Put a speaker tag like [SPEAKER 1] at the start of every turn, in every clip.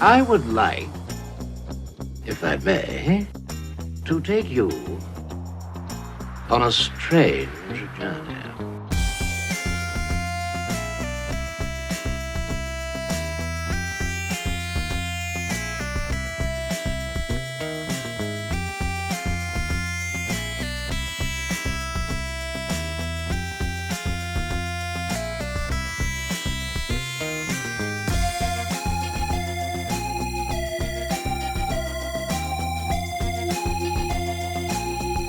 [SPEAKER 1] I would like, if I may, to take you on a strange journey.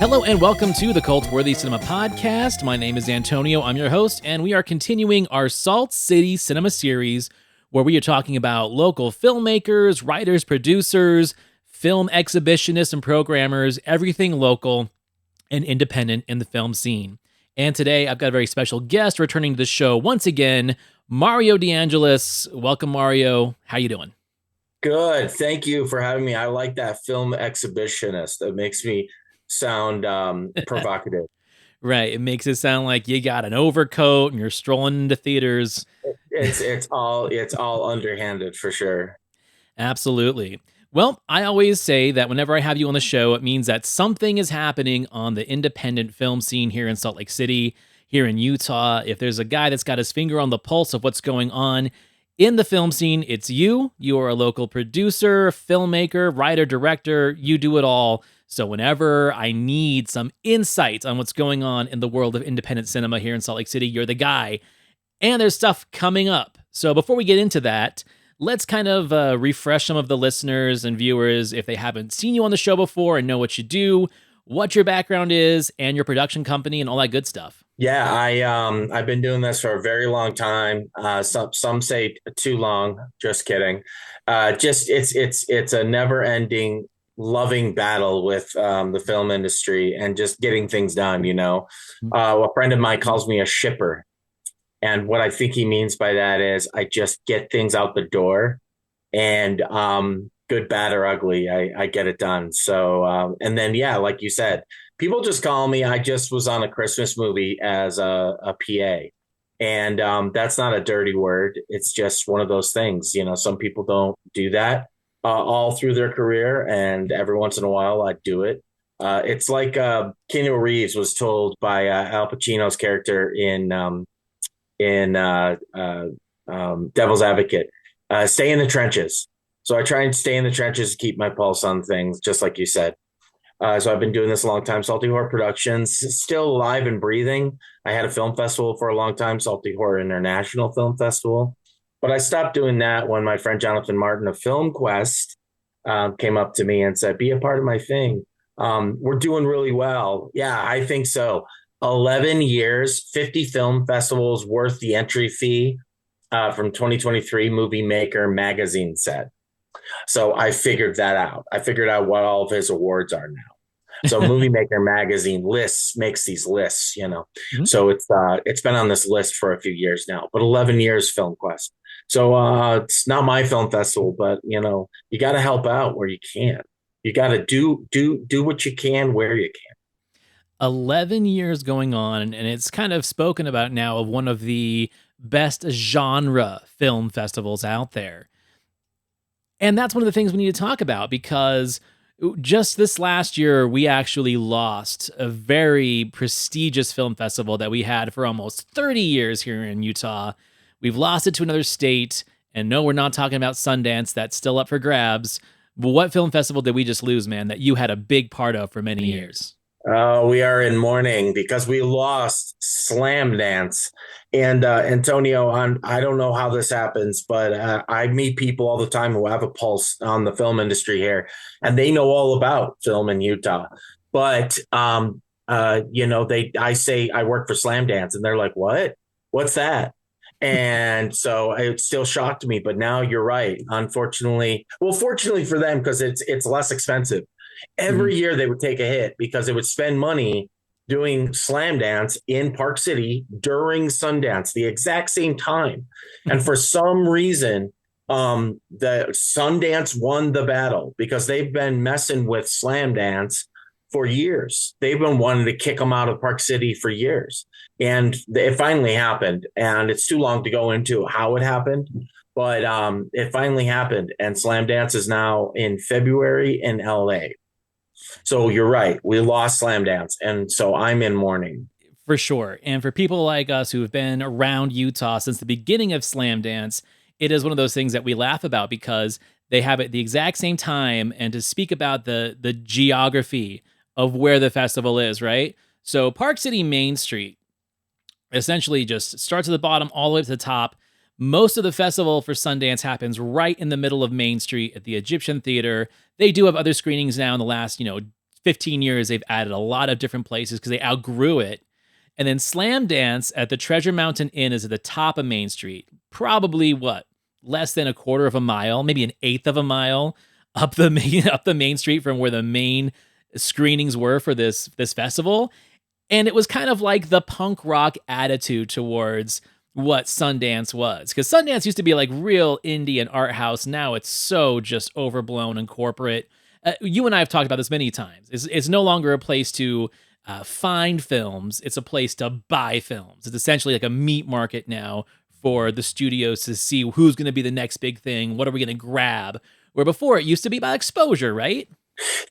[SPEAKER 2] Hello and welcome to the Cultworthy Cinema Podcast. My name is Antonio, I'm your host, and we are continuing our Salt City Cinema series where we are talking about local filmmakers, writers, producers, film exhibitionists and programmers, everything local and independent in the film scene. And today I've got a very special guest returning to the show once again, Mario DeAngelis. Welcome, Mario. How you doing?
[SPEAKER 3] Good. Thank you for having me. I like that, film exhibitionist. It makes me sound provocative.
[SPEAKER 2] Right. It makes it sound like you got an overcoat and you're strolling into theaters.
[SPEAKER 3] It's all underhanded for sure.
[SPEAKER 2] Absolutely. Well, I always say that whenever I have you on the show, it means that something is happening on the independent film scene here in Salt Lake City, here in Utah. If there's a guy that's got his finger on the pulse of what's going on in the film scene, it's you. You are a local producer, filmmaker, writer, director. You do it all. So whenever I need some insight on what's going on in the world of independent cinema here in Salt Lake City, you're the guy. And there's stuff coming up. So before we get into that, let's kind of refresh some of the listeners and viewers if they haven't seen you on the show before and know what you do, what your background is, and your production company and all that good stuff.
[SPEAKER 3] Yeah, I've been doing this for a very long time. Some say too long. Just kidding. It's a never ending, loving battle with the film industry and just getting things done. A friend of mine calls me a shipper, and what I think he means by that is I just get things out the door, and good, bad, or ugly, I get it done. So and then like you said, people just call me. I just was on a Christmas movie as a PA, and that's not a dirty word. It's just one of those things. Some people don't do that all through their career, and every once in a while I do it. It's like Keanu Reeves was told by Al Pacino's character in Devil's Advocate, stay in the trenches. So I try and stay in the trenches to keep my pulse on things, just like you said. So I've been doing this a long time. Salty Horror Productions, still alive and breathing. I had a film festival for a long time, Salty Horror International Film Festival. But I stopped doing that when my friend Jonathan Martin of Filmquest came up to me and said, be a part of my thing. We're doing really well. Yeah, I think so. 11 years, 50 film festivals worth the entry fee from 2023 Movie Maker magazine said. So I figured that out. I figured out what all of his awards are now. So Movie Maker magazine makes these lists, Mm-hmm. So it's been on this list for a few years now, but 11 years Filmquest. So it's not my film festival, but you got to help out where you can. You got to do what you can where you can.
[SPEAKER 2] 11 years going on, and it's kind of spoken about now of one of the best genre film festivals out there. And that's one of the things we need to talk about, because just this last year, we actually lost a very prestigious film festival that we had for almost 30 years here in Utah. We've lost it to another state, and no, we're not talking about Sundance. That's still up for grabs. But what film festival did we just lose, man, that you had a big part of for many years?
[SPEAKER 3] We are in mourning because we lost Slamdance. And Antonio, I don't know how this happens, but I meet people all the time who have a pulse on the film industry here, and they know all about film in Utah. But I say I work for Slamdance, and they're like, "What? What's that?" And so it still shocked me. But now you're right. Unfortunately, fortunately for them, because it's less expensive. Every year they would take a hit because they would spend money doing Slamdance in Park City during Sundance, the exact same time. And for some reason, the Sundance won the battle because they've been messing with Slamdance for years. They've been wanting to kick them out of Park City for years. And it finally happened. And it's too long to go into how it happened. but it finally happened, and Slam Dance is now in February in LA. So you're right, we lost Slam Dance, and so I'm in mourning.
[SPEAKER 2] For sure. And for people like us who have been around Utah since the beginning of Slam Dance, it is one of those things that we laugh about because they have it at the exact same time. And to speak about the geography of where the festival is, right? So Park City Main Street essentially just starts at the bottom all the way to the top. Most of the festival for Sundance happens right in the middle of Main Street at the Egyptian Theater. They do have other screenings now in the last, 15 years. They've added a lot of different places because they outgrew it. And then Slam Dance at the Treasure Mountain Inn is at the top of Main Street. Probably what? Less than a quarter of a mile, maybe an eighth of a mile up the main street from where the main screenings were for this festival. And it was kind of like the punk rock attitude towards what Sundance was. Because Sundance used to be like real indie and art house. Now it's so just overblown and corporate. You and I have talked about this many times. It's no longer a place to find films. It's a place to buy films. It's essentially like a meat market now for the studios to see who's going to be the next big thing. What are we going to grab? Where before it used to be about exposure, right?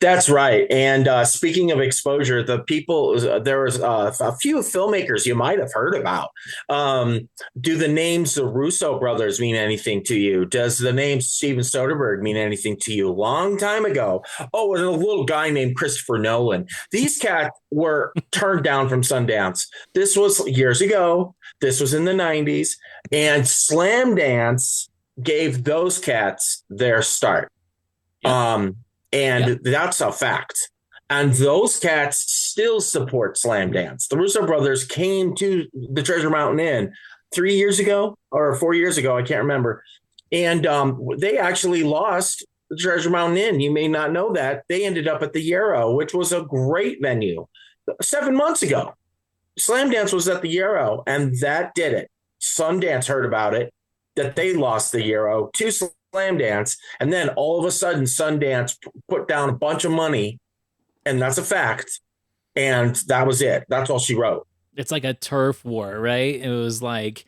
[SPEAKER 3] That's right. And speaking of exposure, there was a few filmmakers you might have heard about. Do the names the Russo brothers mean anything to you? Does the name Steven Soderbergh mean anything to you? Long time ago. Oh, and a little guy named Christopher Nolan. These cats were turned down from Sundance. This was years ago. This was in the 90s. And Slam Dance gave those cats their start.
[SPEAKER 2] Yeah.
[SPEAKER 3] That's a fact. And those cats still support Slam Dance. The Russo brothers came to the Treasure Mountain Inn 3 years ago or 4 years ago. I can't remember. And they actually lost the Treasure Mountain Inn. You may not know that. They ended up at the Yarrow, which was a great venue 7 months ago. Slam Dance was at the Yarrow, and that did it. Sundance heard about it, that they lost the Yarrow to Slam Dance, and then all of a sudden Sundance put down a bunch of money, and that's a fact, and that was it. That's all she wrote.
[SPEAKER 2] It's like a turf war, right? It was like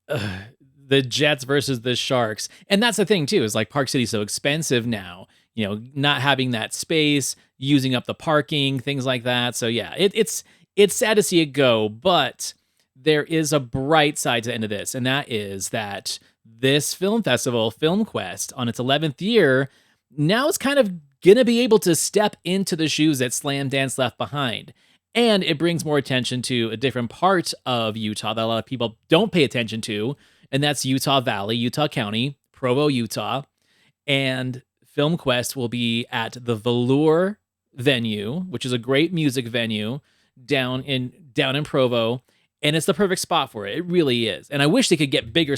[SPEAKER 2] the Jets versus the Sharks. And that's the thing too, is like Park City's so expensive now, not having that space, using up the parking, things like that. So yeah, it's sad to see it go, but there is a bright side to the end of this, and that is that this film festival, Filmquest, on its 11th year, now is kind of going to be able to step into the shoes that Slam Dance left behind. And it brings more attention to a different part of Utah that a lot of people don't pay attention to, and that's Utah Valley, Utah County, Provo, Utah. And Filmquest will be at the VELOUR venue, which is a great music venue down in Provo, and it's the perfect spot for it. It really is. And I wish they could get bigger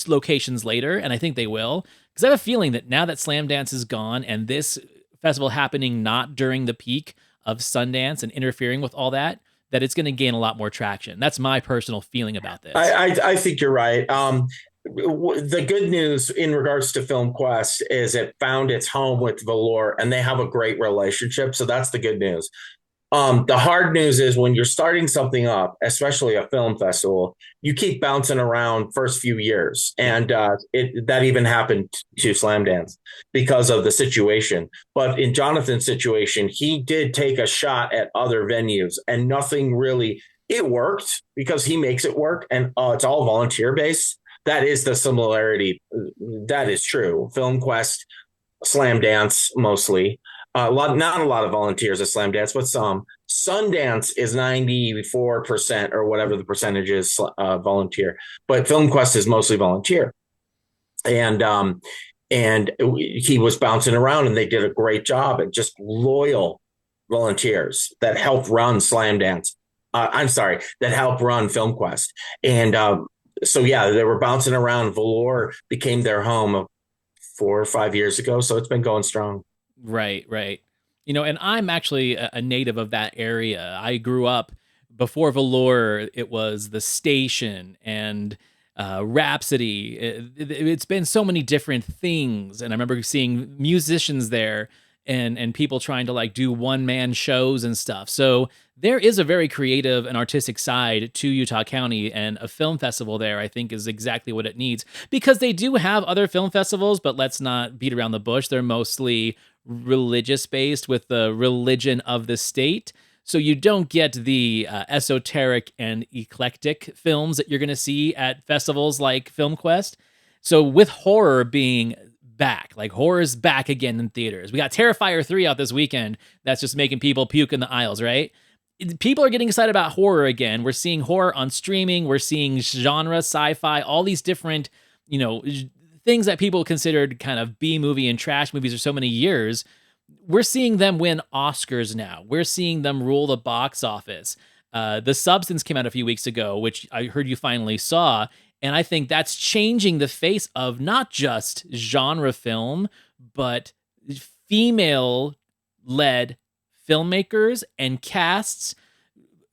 [SPEAKER 2] locations later, and I think they will, because I have a feeling that now that Slam Dance is gone and this festival happening not during the peak of Sundance and interfering with all that, that it's going to gain a lot more traction. That's my personal feeling about this.
[SPEAKER 3] I think you're right. The good news in regards to FilmQuest is it found its home with VELOUR, and they have a great relationship. So that's the good news. The hard news is when you're starting something up, especially a film festival, you keep bouncing around first few years. And that even happened to Slam Dance because of the situation. But in Jonathan's situation, he did take a shot at other venues, and nothing really, it worked because he makes it work. And it's all volunteer based. That is the similarity. That is true. FilmQuest, Slam Dance mostly. Not a lot of volunteers at Slam Dance, but some. Sundance is 94% or whatever the percentage is volunteer, but FilmQuest is mostly volunteer. And he was bouncing around, and they did a great job at just loyal volunteers that helped run Slam Dance. That helped run FilmQuest. And so, yeah, they were bouncing around. VELOUR became their home 4 or 5 years ago, so it's been going strong.
[SPEAKER 2] Right. And I'm actually a native of that area. I grew up before VELOUR. It was the Station and Rhapsody. It's been so many different things. And I remember seeing musicians there and people trying to like do one-man shows and stuff. So there is a very creative and artistic side to Utah County, and a film festival there, I think, is exactly what it needs, because they do have other film festivals, but let's not beat around the bush. They're mostly religious based with the religion of the state. So you don't get the esoteric and eclectic films that you're going to see at festivals like Filmquest. So with horror being back, like horror's back again in theaters. We got Terrifier 3 out this weekend. That's just making people puke in the aisles, right? People are getting excited about horror again. We're seeing horror on streaming. We're seeing genre, sci-fi, all these different, things that people considered kind of B-movie and trash movies for so many years. We're seeing them win Oscars now. We're seeing them rule the box office. The Substance came out a few weeks ago, which I heard you finally saw. And I think that's changing the face of not just genre film, but female-led filmmakers and casts,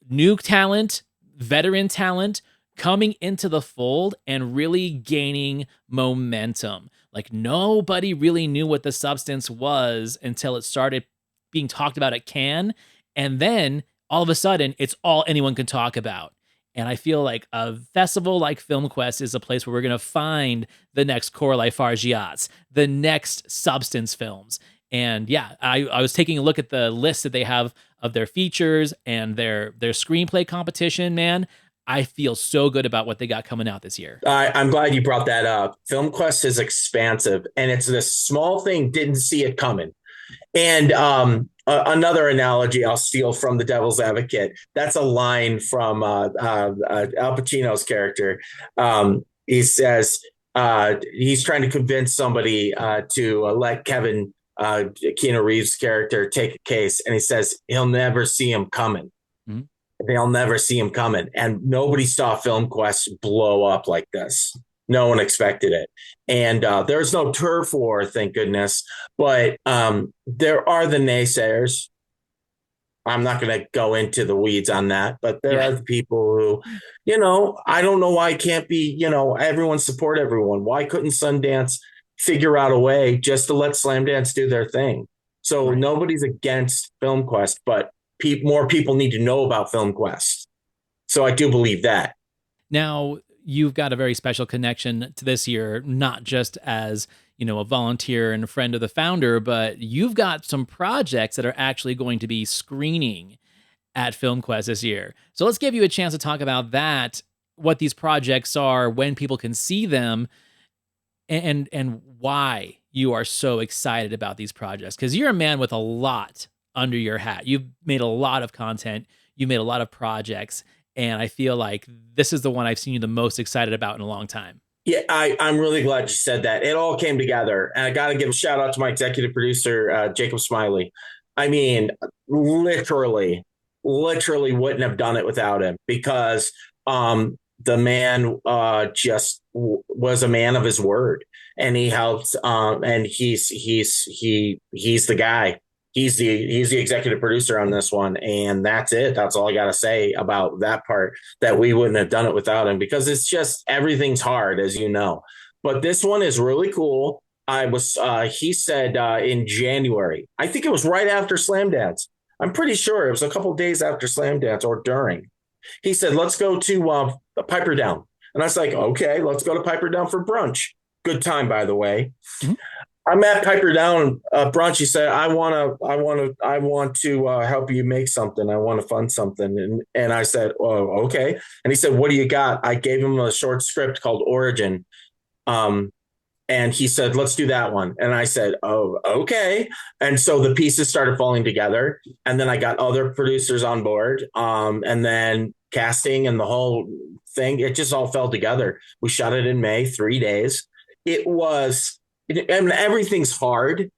[SPEAKER 2] new talent, veteran talent coming into the fold and really gaining momentum. Like nobody really knew what The Substance was until it started being talked about at Cannes. And then all of a sudden it's all anyone can talk about. And I feel like a festival like Filmquest is a place where we're going to find the next Coralie Fargiats, the next Substance films. And yeah, I was taking a look at the list that they have of their features and their screenplay competition, man. I feel so good about what they got coming out this year.
[SPEAKER 3] I'm glad you brought that up. FilmQuest is expansive, and it's this small thing, didn't see it coming. And another analogy I'll steal from The Devil's Advocate. That's a line from Al Pacino's character. He says he's trying to convince somebody to let Kevin, Keanu Reeves' character, take a case. And he says he'll never see him coming. Mm-hmm. They'll never see him coming. And nobody saw FilmQuest blow up like this. No one expected it. And there's no turf war, thank goodness. But there are the naysayers. I'm not going to go into the weeds on that. But there are the people who, I don't know why it can't be, everyone support everyone. Why couldn't Sundance figure out a way just to let Slamdance do their thing? So nobody's against FilmQuest, but more people need to know about FilmQuest. So I do believe that.
[SPEAKER 2] Now, you've got a very special connection to this year, not just as, a volunteer and a friend of the founder, but you've got some projects that are actually going to be screening at Filmquest this year. So let's give you a chance to talk about that, what these projects are, when people can see them, and why you are so excited about these projects. Because you're a man with a lot under your hat. You've made a lot of content. You've made a lot of projects. And I feel like this is the one I've seen you the most excited about in a long time.
[SPEAKER 3] Yeah, I'm really glad you said that. It all came together. And I got to give a shout out to my executive producer, Jacob Smiley. I mean, literally wouldn't have done it without him, because the man just was a man of his word, and he helped. And he's the guy. He's the executive producer on this one, and that's it. That's all I got to say about that part, that we wouldn't have done it without him, because it's just, everything's hard, as you know. But this one is really cool. He said in January, I think it was right after Slamdance. I'm pretty sure it was a couple of days after Slamdance or during. He said, let's go to Piper Down. And I was like, okay, let's go to Piper Down for brunch. Good time, by the way. Mm-hmm. I'm at Piper Down brunch. He said, I want to help you make something. I want to fund something. And I said, oh, okay. And he said, what do you got? I gave him a short script called Origin. And he said, let's do that one. And I said, oh, okay. And so the pieces started falling together. And then I got other producers on board. And then casting and the whole thing, it just all fell together. We shot it in May, 3 days. It was... And everything's hard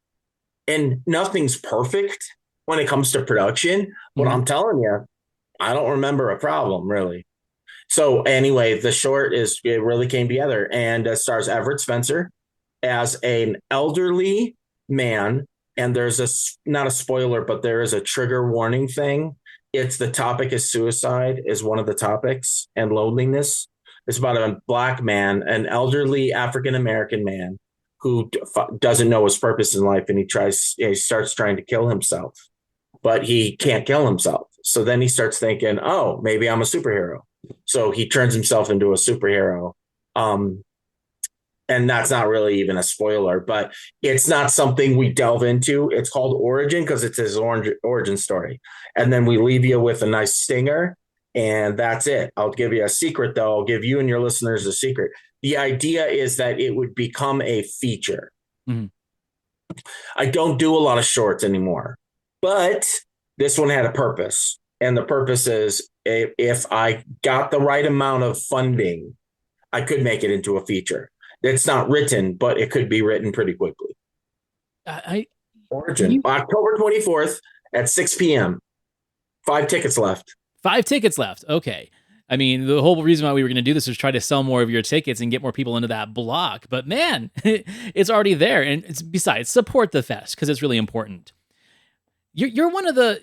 [SPEAKER 3] and nothing's perfect when it comes to production. But I'm telling you, I don't remember a problem, really. So anyway, the short it really came together, and stars Everett Spencer as an elderly man. And there's not a spoiler, but there is a trigger warning thing. The topic is suicide is one of the topics, and loneliness. It's about a Black man, an elderly African-American man, who doesn't know his purpose in life, and he starts trying to kill himself, but he can't kill himself. So then he starts thinking, oh, maybe I'm a superhero. So he turns himself into a superhero. And that's not really even a spoiler, but it's not something we delve into. It's called Origin because it's his origin story. And then we leave you with a nice stinger, and that's it. I'll give you a secret, though. I'll give you and your listeners a secret. The idea is that it would become a feature.
[SPEAKER 2] Mm-hmm.
[SPEAKER 3] I don't do a lot of shorts anymore, but this one had a purpose. And the purpose is if I got the right amount of funding, I could make it into a feature. It's not written, but it could be written pretty quickly. Origin, October 24th at 6 p.m. 5 tickets left.
[SPEAKER 2] 5 tickets left. Okay. I mean, the whole reason why we were going to do this was try to sell more of your tickets and get more people into that block. But man, it's already there. And besides, support the fest because it's really important. You're one of the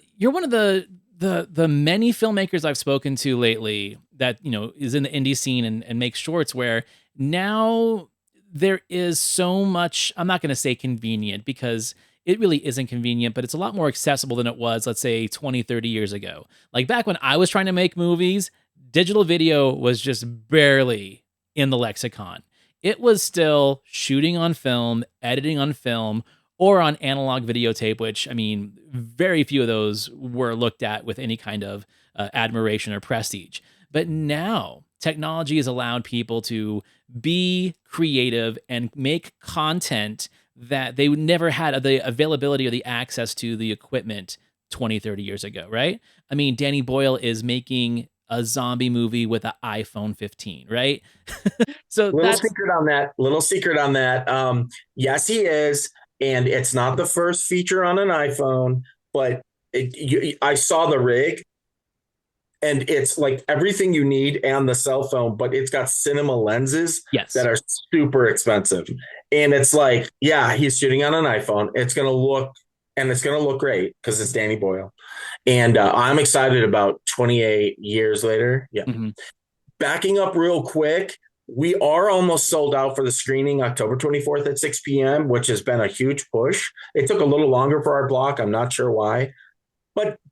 [SPEAKER 2] many filmmakers I've spoken to lately that, you know, is in the indie scene and makes shorts where now there is so much, I'm not going to say convenient because it really isn't convenient, but it's a lot more accessible than it was, let's say 20, 30 years ago. Like back when I was trying to make movies, digital video was just barely in the lexicon. It was still shooting on film, editing on film, or on analog videotape, which, I mean, very few of those were looked at with any kind of admiration or prestige. But now technology has allowed people to be creative and make content that they would never had the availability or the access to the equipment 20, 30 years ago, right? I mean, Danny Boyle is making a zombie movie with an iPhone 15, right? So
[SPEAKER 3] Little secret on that. Yes, he is. And it's not the first feature on an iPhone, but I saw the rig. And it's like everything you need and the cell phone, but it's got cinema lenses that are super expensive. And it's like, yeah, he's shooting on an iPhone. It's going to look great because it's Danny Boyle. And I'm excited about 28 years later. Yeah. Mm-hmm. Backing up real quick, we are almost sold out for the screening October 24th at 6 p.m., which has been a huge push. It took a little longer for our block. I'm not sure why.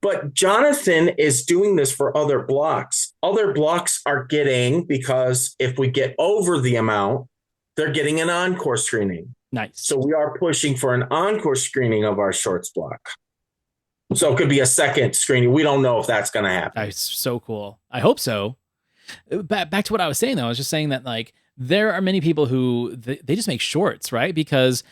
[SPEAKER 3] But Jonathan is doing this for other blocks. Other blocks are getting, because if we get over the amount, they're getting an encore screening.
[SPEAKER 2] Nice.
[SPEAKER 3] So we are pushing for an encore screening of our shorts block. So it could be a second screening. We don't know if that's going to happen.
[SPEAKER 2] That's so cool. I hope so. Back to what I was saying, though. I was just saying that, like, there are many people who they just make shorts, right? Because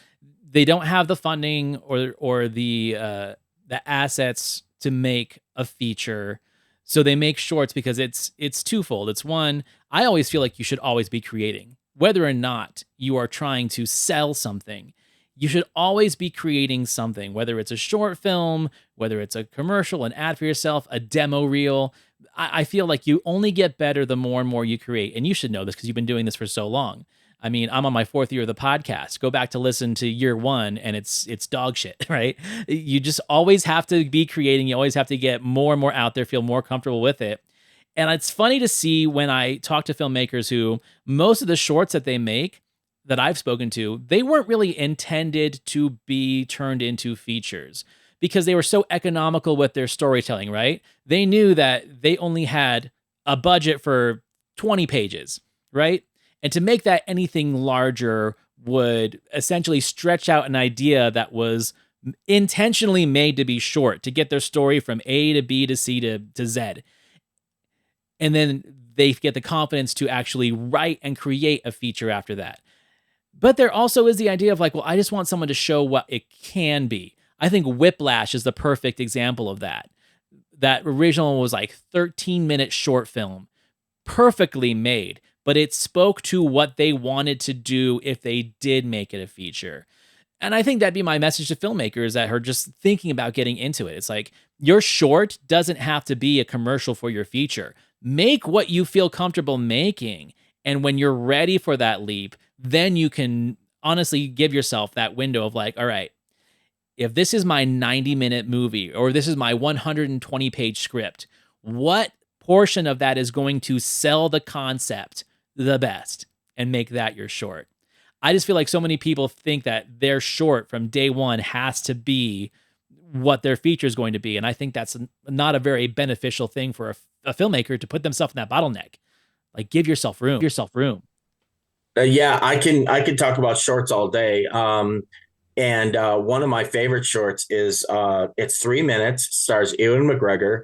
[SPEAKER 2] they don't have the funding or the assets to make a feature. So they make shorts because it's twofold. It's one, I always feel like you should always be creating. Whether or not you are trying to sell something, you should always be creating something, whether it's a short film, whether it's a commercial, an ad for yourself, a demo reel. I feel like you only get better the more and more you create. And you should know this because you've been doing this for so long. I mean, I'm on my 4th year of the podcast. Go back to listen to year 1 and it's dog shit, right? You just always have to be creating. You always have to get more and more out there, feel more comfortable with it. And it's funny to see when I talk to filmmakers who most of the shorts that they make that I've spoken to, they weren't really intended to be turned into features because they were so economical with their storytelling, right? They knew that they only had a budget for 20 pages, right? And to make that anything larger would essentially stretch out an idea that was intentionally made to be short, to get their story from A to B to C to Z. And then they get the confidence to actually write and create a feature after that. But there also is the idea of like, well, I just want someone to show what it can be. I think Whiplash is the perfect example of that. That original was like 13-minute short film, perfectly made, but it spoke to what they wanted to do if they did make it a feature. And I think that'd be my message to filmmakers that are just thinking about getting into it. It's like, your short doesn't have to be a commercial for your feature. Make what you feel comfortable making. And when you're ready for that leap, then you can honestly give yourself that window of like, all right, if this is my 90-minute movie or this is my 120-page script, what portion of that is going to sell the concept the best and make that your short? I just feel like so many people think that their short from day one has to be what their feature is going to be. And I think that's not a very beneficial thing for a filmmaker to put themselves in that bottleneck. Like, give yourself room.
[SPEAKER 3] Yeah, I can talk about shorts all day. And one of my favorite shorts is it's 3 minutes, stars Ewan McGregor.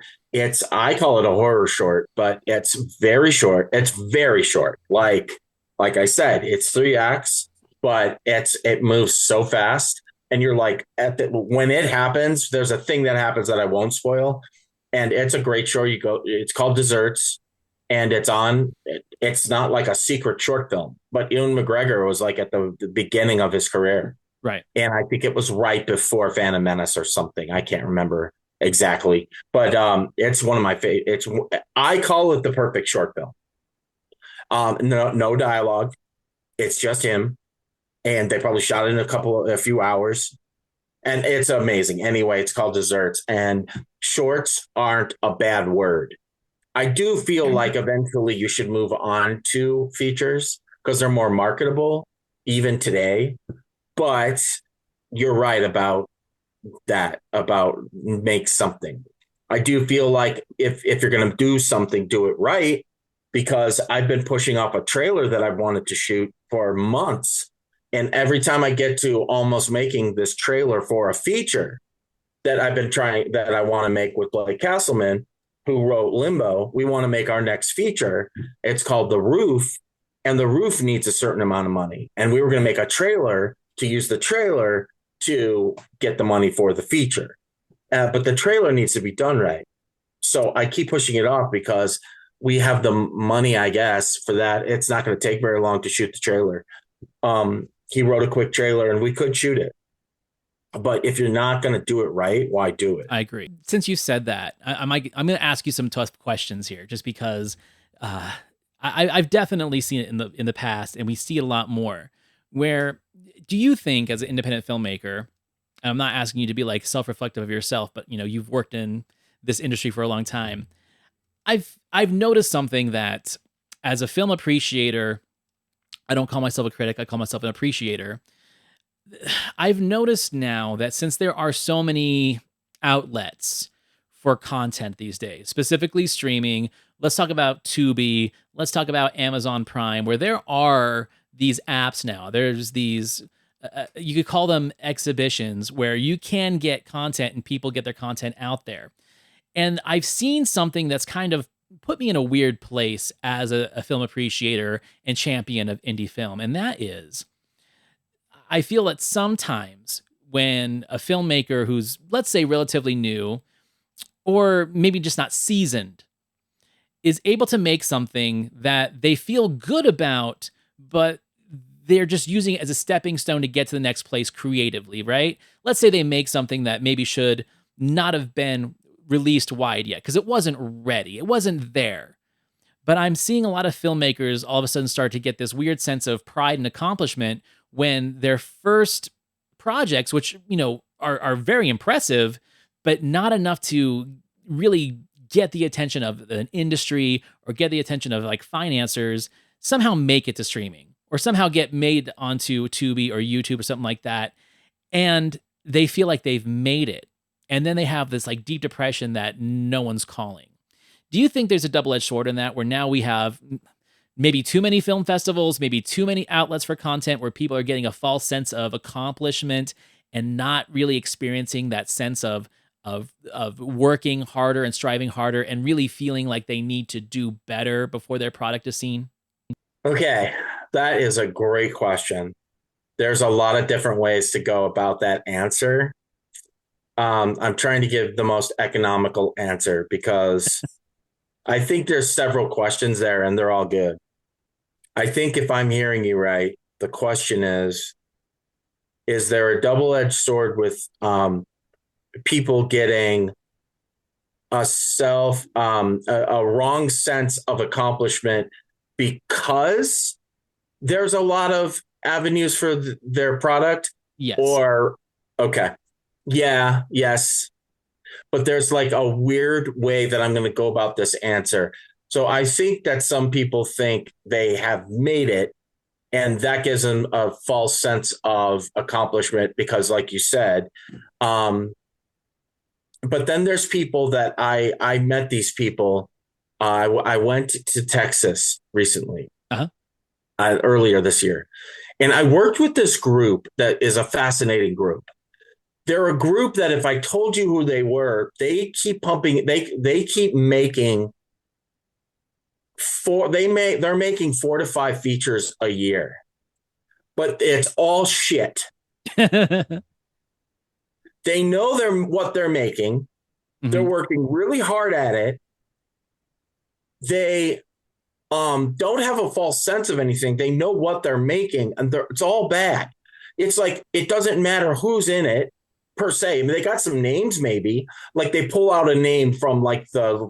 [SPEAKER 3] I call it a horror short, but it's very short. It's very short. Like I said, it's 3 acts, but it moves so fast. And you're like, when it happens, there's a thing that happens that I won't spoil. And it's a great show. It's called Desserts, and it's not like a secret short film, but Ewan McGregor was like at the beginning of his career.
[SPEAKER 2] Right.
[SPEAKER 3] And I think it was right before Phantom Menace or something. I can't remember exactly, but it's one of my favorite. I call it the perfect short film. No dialogue. It's just him. And they probably shot it in a few hours. And it's amazing. Anyway, it's called Desserts. And shorts aren't a bad word. I do feel like eventually you should move on to features because they're more marketable, even today. But you're right about that, about make something. I do feel like if you're going to do something, do it right, because I've been pushing off a trailer that I've wanted to shoot for months. And every time I get to almost making this trailer for a feature that I want to make with Blake Castleman, who wrote Limbo, we want to make our next feature. It's called The Roof, and The Roof needs a certain amount of money. And we were going to make a trailer to use the trailer to get the money for the feature. But the trailer needs to be done right. So I keep pushing it off because we have the money, I guess, for that. It's not going to take very long to shoot the trailer. He wrote a quick trailer and we could shoot it. But if you're not going to do it right, why do it?
[SPEAKER 2] I agree. Since you said that, I'm going to ask you some tough questions here, just because I've definitely seen it in the past, and we see it a lot more. Where do you think, as an independent filmmaker, and I'm not asking you to be like self-reflective of yourself, but you've worked in this industry for a long time. I've noticed something that, as a film appreciator, I don't call myself a critic, I call myself an appreciator. I've noticed now that since there are so many outlets for content these days, specifically streaming, let's talk about Tubi, let's talk about Amazon Prime, where there are these apps now. There's these, you could call them exhibitions, where you can get content and people get their content out there. And I've seen something that's kind of put me in a weird place as a film appreciator and champion of indie film. And that is, I feel that sometimes when a filmmaker who's, let's say, relatively new, or maybe just not seasoned, is able to make something that they feel good about, but they're just using it as a stepping stone to get to the next place creatively, right? Let's say they make something that maybe should not have been released wide yet because it wasn't ready. It wasn't there. But I'm seeing a lot of filmmakers all of a sudden start to get this weird sense of pride and accomplishment when their first projects, which, are very impressive, but not enough to really get the attention of an industry or get the attention of like financiers, somehow make it to streaming or somehow get made onto Tubi or YouTube or something like that. And they feel like they've made it. And then they have this like deep depression that no one's calling. Do you think there's a double-edged sword in that, where now we have maybe too many film festivals, maybe too many outlets for content, where people are getting a false sense of accomplishment and not really experiencing that sense of working harder and striving harder and really feeling like they need to do better before their product is seen?
[SPEAKER 3] Okay, that is a great question. There's a lot of different ways to go about that answer. I'm trying to give the most economical answer because I think there's several questions there and they're all good. I think if I'm hearing you right, the question is there a double-edged sword with people getting a wrong sense of accomplishment because there's a lot of avenues for their product?
[SPEAKER 2] Yes.
[SPEAKER 3] Or, okay. Yeah, yes. But there's like a weird way that I'm going to go about this answer. So I think that some people think they have made it And that gives them a false sense of accomplishment because, like you said, but then there's people that I met these people. I went to Texas recently,
[SPEAKER 2] Uh-huh.
[SPEAKER 3] earlier this year, and I worked with this group that is a fascinating group. They're a group that if I told you who they were, they keep pumping. They keep making they're making 4 to 5 features a year, but it's all shit. They know what they're making. They're working really hard at it. They don't have a false sense of anything. They know what they're making, and it's all bad. It's like it doesn't matter who's in it per se. I mean, they got some names, maybe like they pull out a name from like the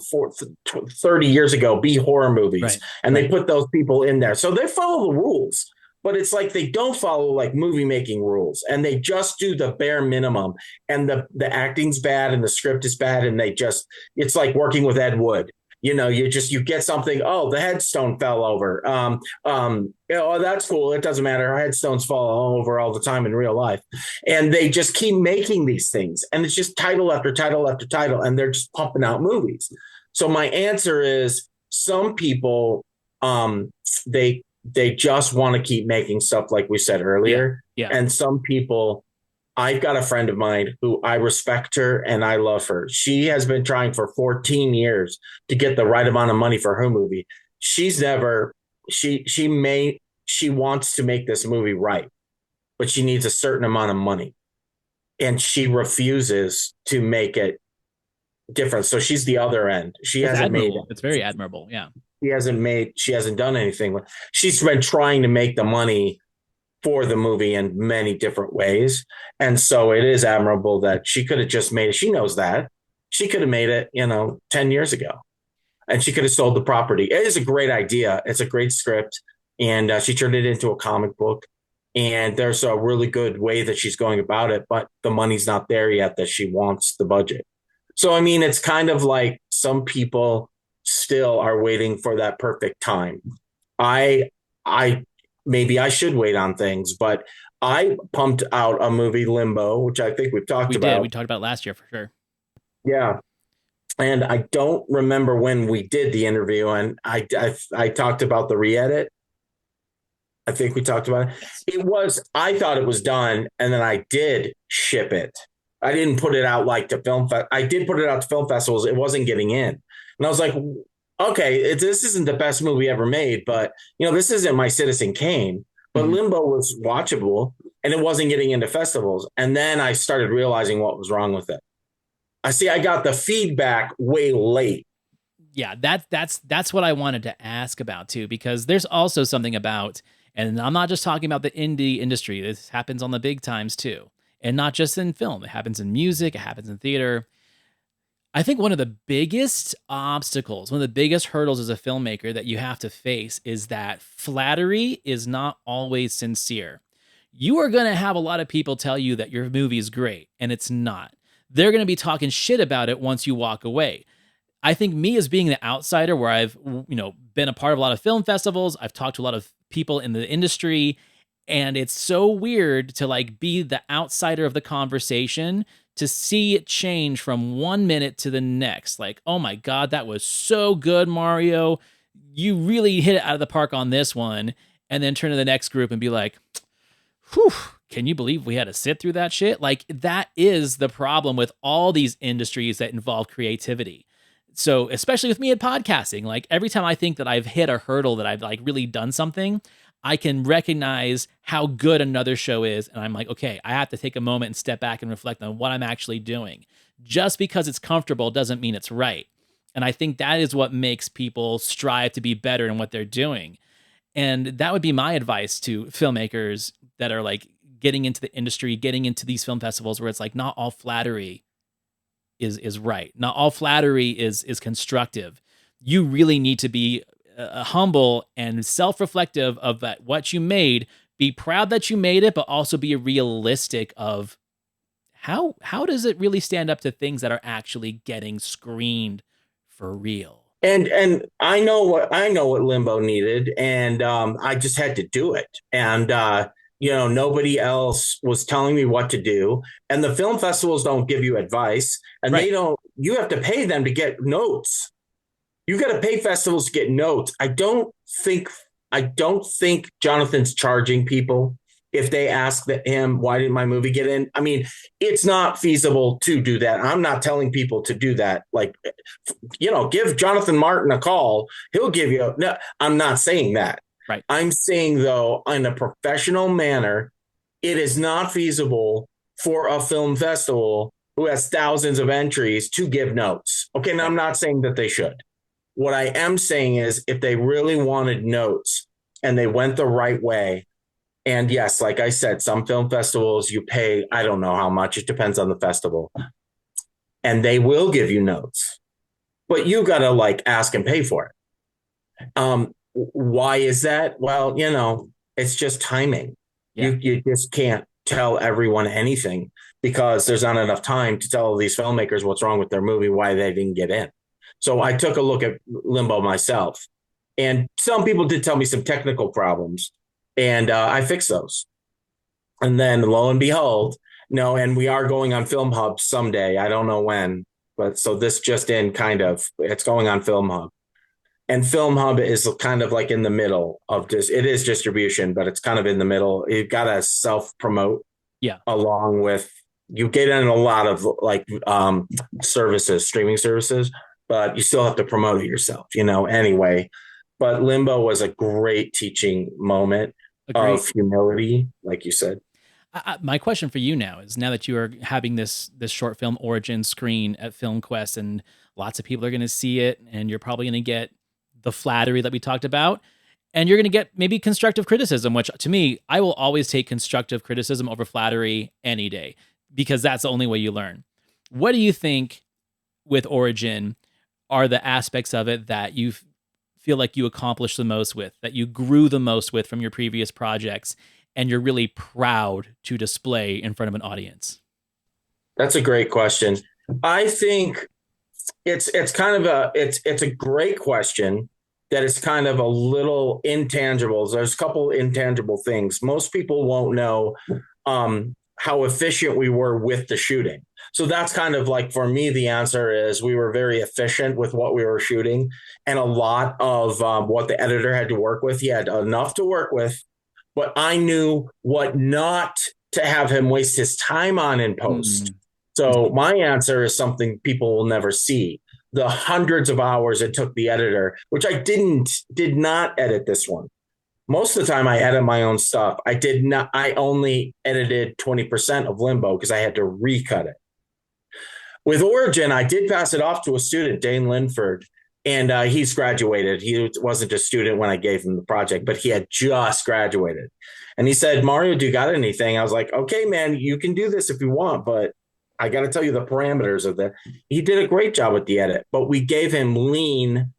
[SPEAKER 3] 30 years ago B horror movies,
[SPEAKER 2] right,
[SPEAKER 3] and
[SPEAKER 2] right.
[SPEAKER 3] they put those people in there, so they follow the rules. But it's like they don't follow like movie making rules, and they just do the bare minimum. And the acting's bad, and the script is bad, and it's like working with Ed Wood. You get something. Oh, the headstone fell over. Oh, that's cool. It doesn't matter. Headstones fall over all the time in real life, and they just keep making these things, and it's just title after title after title, and they're just pumping out movies. So my answer is, some people, they just want to keep making stuff, like we said earlier.
[SPEAKER 2] Yeah.
[SPEAKER 3] And some people, I've got a friend of mine who I respect her and I love her. She has been trying for 14 years to get the right amount of money for her movie. She wants to make this movie right, but she needs a certain amount of money, and she refuses to make it different. So she's the other end. She hasn't made it.
[SPEAKER 2] It's very admirable. Yeah.
[SPEAKER 3] She hasn't done anything. She's been trying to make the money for the movie in many different ways. And so it is admirable that she could have just made it. She knows that. She could have made it, 10 years ago, and she could have sold the property. It is a great idea. It's a great script. And she turned it into a comic book. And there's a really good way that she's going about it, but the money's not there yet that she wants the budget. So, I mean, it's kind of like some people still are waiting for that perfect time. I maybe I should wait on things, but I pumped out a movie, Limbo, which I think we've talked about.
[SPEAKER 2] We talked about last year for sure.
[SPEAKER 3] Yeah. And I don't remember when we did the interview, and I talked about the re-edit. I think we talked about it. I thought it was done, and then I did ship it. I didn't put it out like to film. I did put it out to film festivals. It wasn't getting in. And I was like, okay, this isn't the best movie ever made, but this isn't my Citizen Kane. But Limbo was watchable, and it wasn't getting into festivals. And then I started realizing what was wrong with it. I got the feedback way late.
[SPEAKER 2] Yeah, that's what I wanted to ask about too, because there's also something about, and I'm not just talking about the indie industry. This happens on the big times too, and not just in film. It happens in music. It happens in theater. I think one of the biggest obstacles, one of the biggest hurdles as a filmmaker that you have to face is that flattery is not always sincere. You are going to have a lot of people tell you that your movie is great, and it's not. They're going to be talking shit about it once you walk away. I think me as being the outsider, where I've been a part of a lot of film festivals, I've talked to a lot of people in the industry, and it's so weird to like be the outsider of the conversation, to see it change from 1 minute to the next. Like, oh my God, that was so good, Mario. You really hit it out of the park on this one. And then turn to the next group and be like, whew, can you believe we had to sit through that shit? Like, that is the problem with all these industries that involve creativity. So especially with me at podcasting, like every time I think that I've hit a hurdle, that I've like really done something, I can recognize how good another show is. And I'm like, okay, I have to take a moment and step back and reflect on what I'm actually doing. Just because it's comfortable doesn't mean it's right. And I think that is what makes people strive to be better in what they're doing. And that would be my advice to filmmakers that are like getting into the industry, getting into these film festivals, where it's like not all flattery is right. Not all flattery is constructive. You really need to be humble and self-reflective of that, what you made. Be proud that you made it, but also be realistic of how does it really stand up to things that are actually getting screened for real.
[SPEAKER 3] And I know what Limbo needed, and I just had to do it. And nobody else was telling me what to do. And the film festivals don't give you advice, and
[SPEAKER 2] Right.
[SPEAKER 3] they don't. You have to pay them to get notes. You got to pay festivals to get notes. I don't think Jonathan's charging people if they ask him, why didn't my movie get in? I mean, it's not feasible to do that. I'm not telling people to do that. Like, give Jonathan Martin a call. He'll give you. No, I'm not saying that.
[SPEAKER 2] Right.
[SPEAKER 3] I'm saying, though, in a professional manner, it is not feasible for a film festival who has thousands of entries to give notes. Okay, now I'm not saying that they should. What I am saying is if they really wanted notes and they went the right way, and yes, like I said, some film festivals you pay, I don't know how much, it depends on the festival, and they will give you notes, but you got to like ask and pay for it. Why is that? Well, it's just timing.
[SPEAKER 2] Yeah.
[SPEAKER 3] You just can't tell everyone anything because there's not enough time to tell these filmmakers what's wrong with their movie, why they didn't get in. So I took a look at Limbo myself, and some people did tell me some technical problems, and I fixed those. And then lo and behold, no, and we are going on Film Hub someday. I don't know when, but so this just in it's going on Film Hub. And Film Hub is kind of like in the middle of this. It is distribution, but it's kind of in the middle. You've got to self promote.
[SPEAKER 2] Yeah.
[SPEAKER 3] Along with you get in a lot of like services, streaming services, but you still have to promote it yourself, anyway. But Limbo was a great teaching moment. Agreed. Of humility, like you said.
[SPEAKER 2] My question for you now is, now that you are having this short film origin screen at FilmQuest and lots of people are going to see it, and you're probably going to get the flattery that we talked about, and you're going to get maybe constructive criticism, which to me, I will always take constructive criticism over flattery any day, because that's the only way you learn. What do you think with Origin are the aspects of it that you feel like you accomplished the most with, that you grew the most with from your previous projects, and you're really proud to display in front of an audience?
[SPEAKER 3] That's a great question. I think it's kind of it's a great question that is kind of a little intangibles. There's a couple intangible things. Most people won't know how efficient we were with the shooting. So that's kind of like, for me, the answer is we were very efficient with what we were shooting, and a lot of what the editor had to work with. He had enough to work with, but I knew what not to have him waste his time on in post. So my answer is something people will never see. The hundreds of hours it took the editor, which I did not edit this one. Most of the time I edit my own stuff. I only edited 20% of Limbo because I had to recut it. With Origin, I did pass it off to a student, Dane Linford, and he's graduated. He wasn't a student when I gave him the project, but he had just graduated. And he said, Mario, do you got anything? I was like, okay, man, you can do this if you want, but I got to tell you the parameters of that. He did a great job with the edit, but we gave him lean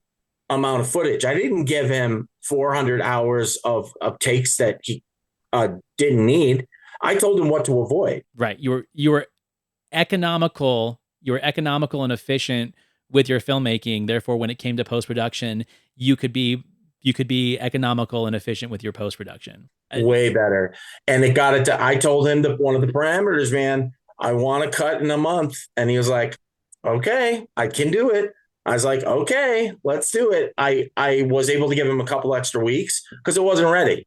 [SPEAKER 3] amount of footage. I didn't give him 400 hours of takes that he didn't need. I told him what to avoid.
[SPEAKER 2] Right. You were economical. You were economical and efficient with your filmmaking. Therefore, when it came to post-production, you could be economical and efficient with your post-production.
[SPEAKER 3] Way better. And it got it to, I told him that one of the parameters, man, I want to cut in a month. And he was like, okay, I can do it. I was like, okay, let's do it. I was able to give him a couple extra weeks because it wasn't ready.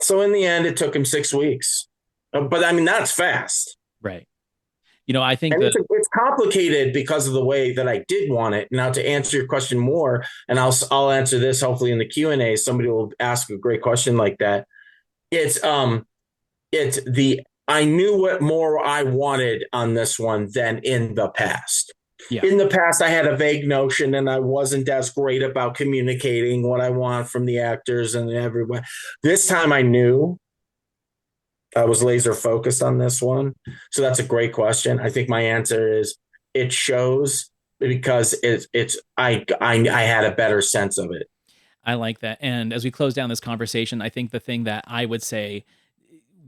[SPEAKER 3] So in the end, it took him 6 weeks. But I mean, that's fast.
[SPEAKER 2] Right. I think
[SPEAKER 3] it's complicated because of the way that I did want it. Now, to answer your question more, and I'll answer this hopefully in the Q&A. Somebody will ask a great question like that. I knew what more I wanted on this one than in the past. Yeah. In the past, I had a vague notion, and I wasn't as great about communicating what I want from the actors and everyone. This time, I knew. I was laser focused on this one. So that's a great question. I think my answer is it shows because I had a better sense of it.
[SPEAKER 2] I like that. And as we close down this conversation, I think the thing that I would say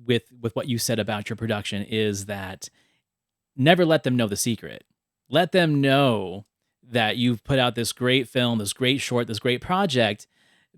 [SPEAKER 2] with what you said about your production is that never let them know the secret. Let them know that you've put out this great film, this great short, this great project,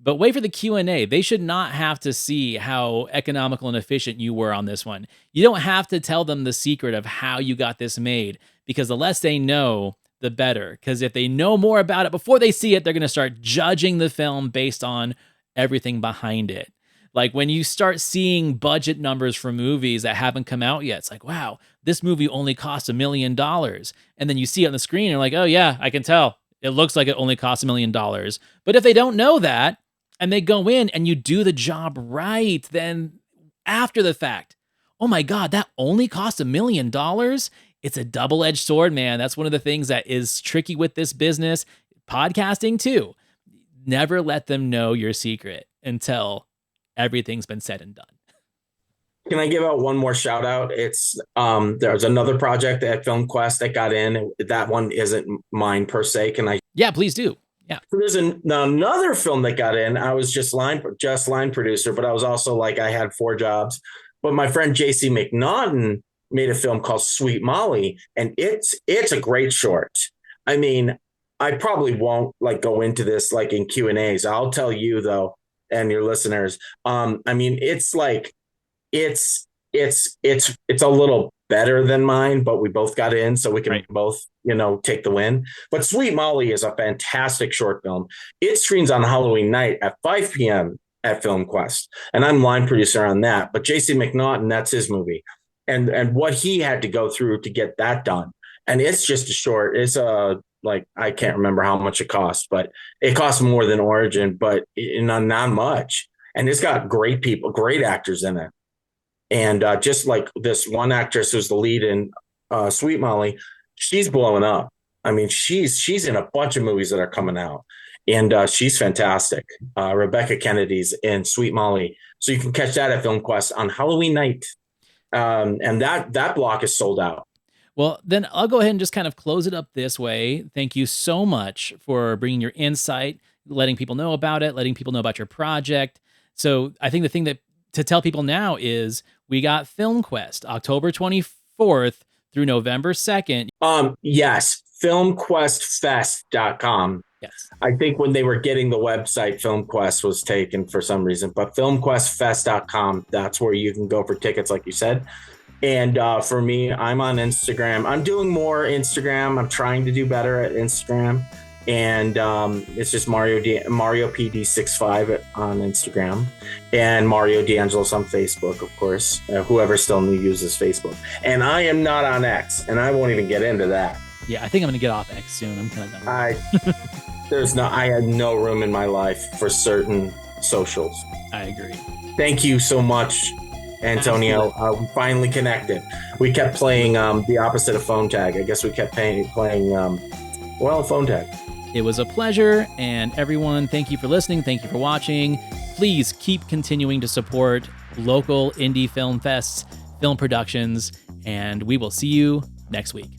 [SPEAKER 2] but wait for the Q&A. They should not have to see how economical and efficient you were on this one. You don't have to tell them the secret of how you got this made, because the less they know, the better. Because if they know more about it before they see it, they're going to start judging the film based on everything behind it. Like when you start seeing budget numbers for movies that haven't come out yet, it's like, wow, this movie only cost $1 million. And then you see it on the screen and you're like, oh yeah, I can tell. It looks like it only cost $1 million. But if they don't know that and they go in and you do the job right, then after the fact, oh my God, that only cost $1 million? It's a double-edged sword, man. That's one of the things that is tricky with this business. Podcasting too. Never let them know your secret until everything's been said and done.
[SPEAKER 3] Can I give out one more shout out? It's there's another project at Filmquest that got in. That one isn't mine per se. Can I?
[SPEAKER 2] Yeah, please do. Yeah.
[SPEAKER 3] So there's another film that got in. I was just line producer, but I was also like, I had 4 jobs. But my friend JC McNaughton made a film called Sweet Molly, and it's a great short. I mean, I probably won't like go into this like in Q&As. I'll tell you though, and your listeners. I mean, it's like it's a little better than mine, but we both got in, so we can both, take the win. But Sweet Molly is a fantastic short film. It screens on Halloween night at 5 p.m. at Filmquest, and I'm line producer on that. But JC McNaughton, that's his movie, and what he had to go through to get that done. And it's just a short. It's I can't remember how much it cost, but it costs more than Origin, but not much. And it's got great people, great actors in it. And just like this one actress who's the lead in Sweet Molly, she's blowing up. I mean, she's in a bunch of movies that are coming out, and she's fantastic. Rebecca Kennedy's in Sweet Molly. So you can catch that at Filmquest on Halloween night. And that block is sold out.
[SPEAKER 2] Well, then I'll go ahead and just kind of close it up this way. Thank you so much for bringing your insight, letting people know about it, letting people know about your project. So I think the thing that to tell people now is we got Filmquest October 24th through November 2nd.
[SPEAKER 3] Yes, filmquestfest.com.
[SPEAKER 2] Yes.
[SPEAKER 3] I think when they were getting the website, Filmquest was taken for some reason, but filmquestfest.com, that's where you can go for tickets, like you said. And for me, I'm on Instagram. I'm doing more Instagram. I'm trying to do better at Instagram. And it's just Mario PD65 on Instagram, and Mario DeAngelis on Facebook, of course, whoever still uses Facebook. And I am not on X, and I won't even get into that.
[SPEAKER 2] Yeah, I think I'm going to get off X soon. I'm kind of done.
[SPEAKER 3] I had no room in my life for certain socials.
[SPEAKER 2] I agree. Thank
[SPEAKER 3] you so much, Antonio. We finally connected. We kept playing the opposite of phone tag. I guess we kept playing phone tag.
[SPEAKER 2] It was a pleasure, and everyone, thank you for listening. Thank you for watching. Please keep continuing to support local indie film fests, film productions, and we will see you next week.